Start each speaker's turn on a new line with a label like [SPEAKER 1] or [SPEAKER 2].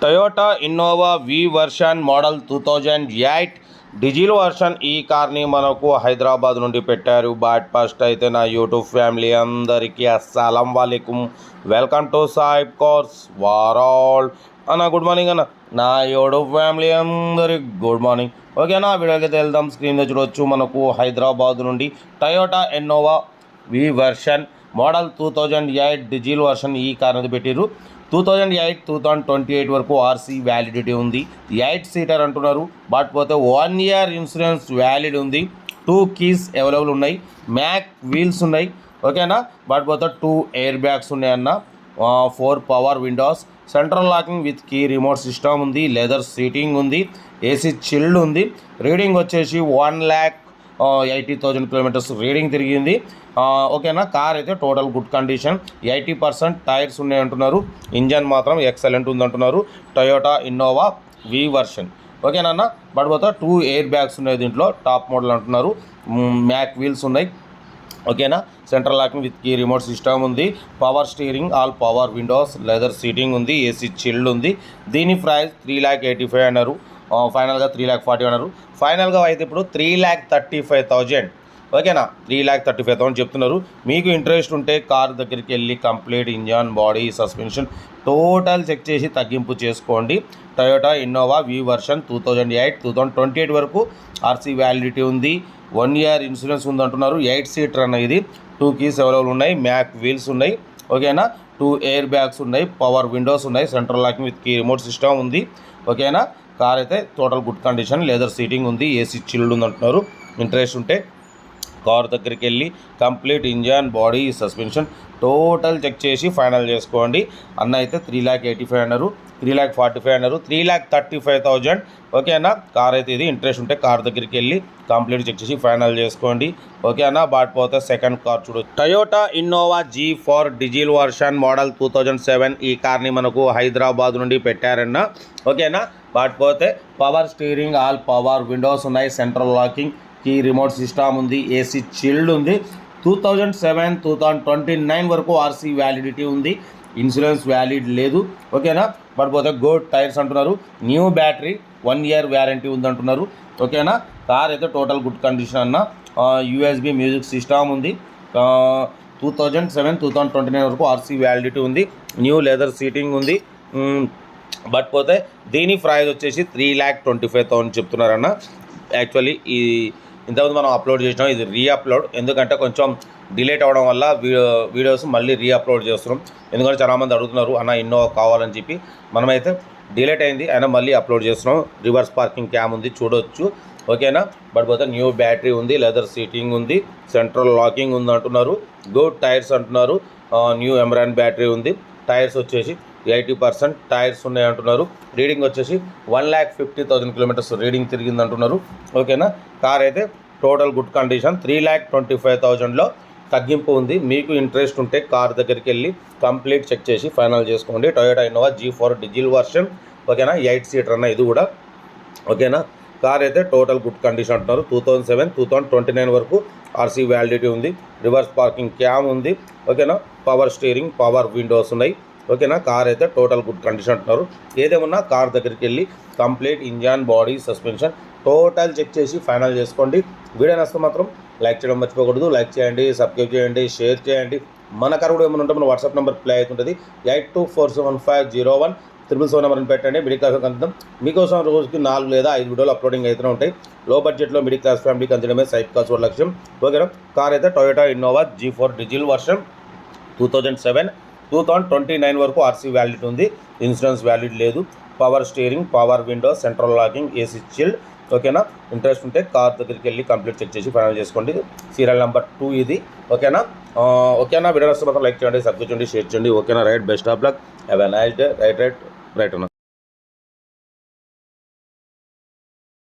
[SPEAKER 1] Toyota Innova V version model 2008 diesel version ఈ కార్ని మనకు హైదరాబాద్ నుండి పెట్టారు. బట్ ఫస్ట్ అయితే నా యూట్యూబ్ ఫ్యామిలీ అందరికీ అస్సలం వాలేకుమ్, వెల్కమ్ టు సాయిబ్ కార్స్ వరల్డ్ అన్న. గుడ్ మార్నింగ్ అన్న. నా యూట్యూబ్ ఫ్యామిలీ అందరికి గుడ్ మార్నింగ్. ఓకేనా, వీడియోకి వెళ్దాం. స్క్రీన్ మీద చూడవచ్చు, మనకు హైదరాబాద్ నుండి Toyota Innova V version model 2008 diesel version ఈ కార్ అనేది పెట్టారు. 2008 2028 వరకు ఆర్సీ వ్యాలిడిటీ ఉంది. 8 సీటర్ అంటున్నారు. బట్ పోతే 1 ఇయర్ ఇన్సూరెన్స్ వ్యాలిడ్ ఉంది. 2 కీస్ అవైలబుల్ ఉన్నాయి. మ్యాక్ వీల్స్ ఉన్నాయి. ఓకేనా, బట్ పోతే 2 ఎయిర్ బ్యాగ్స్ ఉన్నాయన్న. 4 power windows, central locking with key remote system ఉంది. లెదర్ సీటింగ్ ఉంది. ఏసీ చిల్డ్ ఉంది. రీడింగ్ వచ్చేసి 1,80,000 కిలోమీటర్స్ రీడింగ్ తిరిగింది. ఓకేనా, కార్ అయితే టోటల్ గుడ్ కండిషన్. 80% టైర్స్ ఉన్నాయి అంటున్నారు. ఇంజన్ మాత్రం ఎక్సలెంట్ ఉంది అంటున్నారు. Toyota Innova V version. ఓకేనా, బట్ పోతే 2 ఎయిర్ బ్యాగ్స్ ఉన్నాయి దీంట్లో. టాప్ మోడల్ అంటున్నారు. మ్యాక్ వీల్స్ ఉన్నాయి. ఓకేనా, central locking with key remote system ఉంది. Power steering, all power windows, leather seating ఉంది. ఏసీ చిల్డ్ ఉంది. దీని ప్రైస్ 3,85,000 అన్నారు. ఫైనల్గా 3,40,000 అన్నారు. ఫైనల్గా అయితే ఇప్పుడు 3,35,000. ఓకేనా, 3,35,000 చెప్తున్నారు. మీకు ఇంట్రెస్ట్ ఉంటే కార్ దగ్గరికి వెళ్ళి complete engine, body, suspension total check చేసి తగ్గింపు చేసుకోండి. టొయోటా ఇన్నోవా వి వర్షన్ 2008 2028 వరకు ఆర్సీ వ్యాలిడిటీ ఉంది. 1 ఇయర్ ఇన్సూరెన్స్ ఉంది అంటున్నారు. 8 సీటర్ అన్న ఇది. 2 కీస్ అవైలబుల్ ఉన్నాయి. మ్యాక్ వీల్స్ ఉన్నాయి. ఓకేనా, 2 ఎయిర్ బ్యాగ్స్ ఉన్నాయి. పవర్ విండోస్ ఉన్నాయి. Central locking with key remote system ఉంది. ఓకేనా, కార్ అయితే total good condition. Leather seating ఉంది. ఏసీ చిల్డ్ ఉంది అంటున్నారు. ఇంట్రెస్ట్ ఉంటే కార్ దగ్గరికి వెళ్ళి complete engine, body, suspension total check చేసి ఫైనల్ చేసుకోండి. అన్న అయితే 3,85,000 అన్నారు. 3,45,000 అన్నారు. 3,35,000. ఓకేనా, కార్ అయితే ఇది. ఇంట్రెస్ట్ ఉంటే కార్ దగ్గరికి వెళ్ళి కంప్లీట్ చెక్ చేసి ఫైనల్ చేసుకోండి. ఓకేనా, బాట్ పోతే సెకండ్ కార్ చూడొచ్చు. Toyota Innova G4 diesel version model 2007 ఈ కార్ని మనకు హైదరాబాద్ నుండి పెట్టారన్న. ఓకేనా, బాట్ పోతే power steering, all power windows ఉన్నాయి. Central locking, key remote system ఉంది. ఏసీ చిల్డ్ ఉంది. 2007 2029 వరకు ఆర్సీ వ్యాలిడిటీ ఉంది. ఇన్సూరెన్స్ వ్యాలిడ్ లేదు. ఓకేనా, బట్ పోతే గుడ్ టైర్స్ అంటున్నారు. న్యూ బ్యాటరీ, 1 ఇయర్ వ్యారంటీ ఉంది అంటున్నారు. ఓకేనా, కార్ అయితే టోటల్ గుడ్ కండిషన్ అన్న. యూఎస్బి మ్యూజిక్ సిస్టమ్ ఉంది. 2007 2029 వరకు ఆర్సీ వ్యాలిడిటీ ఉంది. న్యూ లెదర్ సీటింగ్ ఉంది. బట్ పోతే దీని ప్రైస్ వచ్చేసి 3,25,000 చెప్తున్నారన్న. యాక్చువల్లీ ఈ ఇంతకుముందు మనం అప్లోడ్ చేసినాం. ఇది రీఅప్లోడ్, ఎందుకంటే కొంచెం డిలేట్ అవ్వడం వల్ల వీడియోస్ మళ్ళీ రీఅప్లోడ్ చేస్తున్నాం. ఎందుకంటే చాలామంది అడుగుతున్నారు అన్న ఇన్నోవా కావాలని చెప్పి. మనమైతే డిలేట్ అయింది అయినా మళ్ళీ అప్లోడ్ చేస్తున్నాం. రివర్స్ పార్కింగ్ క్యామ్ ఉంది, చూడవచ్చు. ఓకేనా, బట్ పోతే న్యూ బ్యాటరీ ఉంది. లెదర్ సీటింగ్ ఉంది. సెంట్రల్ లాకింగ్ ఉంది అంటున్నారు. గుడ్ టైర్స్ అంటున్నారు. న్యూ ఎమరాన్ బ్యాటరీ ఉంది. టైర్స్ వచ్చేసి 80% టైర్స్ ఉన్నాయి అంటున్నారు. రీడింగ్ వచ్చేసి 1,50,000 కిలోమీటర్స్ రీడింగ్ తిరిగింది అంటున్నారు. ఓకేనా, కార్ అయితే టోటల్ గుడ్ కండిషన్. 3,25,000లో తగ్గింపు ఉంది. మీకు ఇంట్రెస్ట్ ఉంటే కార్ దగ్గరికి వెళ్ళి కంప్లీట్ చెక్ చేసి ఫైనల్ చేసుకోండి. Toyota Innova G4 diesel version. ఓకేనా, 8 సీటర్ అన్న ఇది కూడా. ఓకేనా, కార్ అయితే టోటల్ గుడ్ కండిషన్ అంటున్నారు. 2007 2029 వరకు ఆర్సీ వ్యాలిడిటీ ఉంది. రివర్స్ పార్కింగ్ క్యామ్ ఉంది. ఓకేనా, పవర్ స్టీరింగ్, పవర్ విండోస్ ఉన్నాయి. ఓకేనా, కార్ అయితే టోటల్ గుడ్ కండిషన్ అంటున్నారు. ఏదేమన్నా కార్ దగ్గరికి వెళ్ళి complete engine, body, suspension total check చేసి ఫైనల్ చేసుకోండి. వీడియో నచ్చితే మాత్రం లైక్ చేయడం మర్చిపోకూడదు. లైక్ చేయండి, సబ్స్క్రైబ్ చేయండి, షేర్ చేయండి. మన కార్ కూడా ఏమైనా ఉంటే మన వాట్సాప్ నెంబర్ ప్లే అవుతుంటుంది. 8247501777 నెంబర్ని పెట్టండి. మిడిల్ క్లాస్ అందిద్దాం. మీకోసం రోజుకి 4 లేదా 5 వీడియోలు అప్లోడింగ్ అవుతూనే ఉంటాయి. లో బడ్జెట్లో మిడిల్ క్లాస్ ఫ్యామిలీకి అందించడమే సైట్ కాల్స్ లక్ష్యం. ఓకేనా, కార్ అయితే Toyota Innova G4 diesel version 2007 2029 వరకు ఆర్సీ వ్యాలిడ్ ఉంది. ఇన్సూరెన్స్ వ్యాలిడ్ లేదు. Power steering, power window, central locking, AC chilled. ఓకేనా, ఇంట్రెస్ట్ ఉంటే కార్ దగ్గరికి వెళ్ళి కంప్లీట్ చెక్ చేసి ఫైనల్ చేసుకోండి. సీరియల్ నెంబర్ 2 ఇది. ఓకేనా, ఓకేనా, వీడియో వస్తే మాత్రం లైక్ చేయండి, సబ్స్క్రైబ్ చేయండి, షేర్ చేయండి. ఓకేనా, right, best of luck, have a nice day. Right అన్న.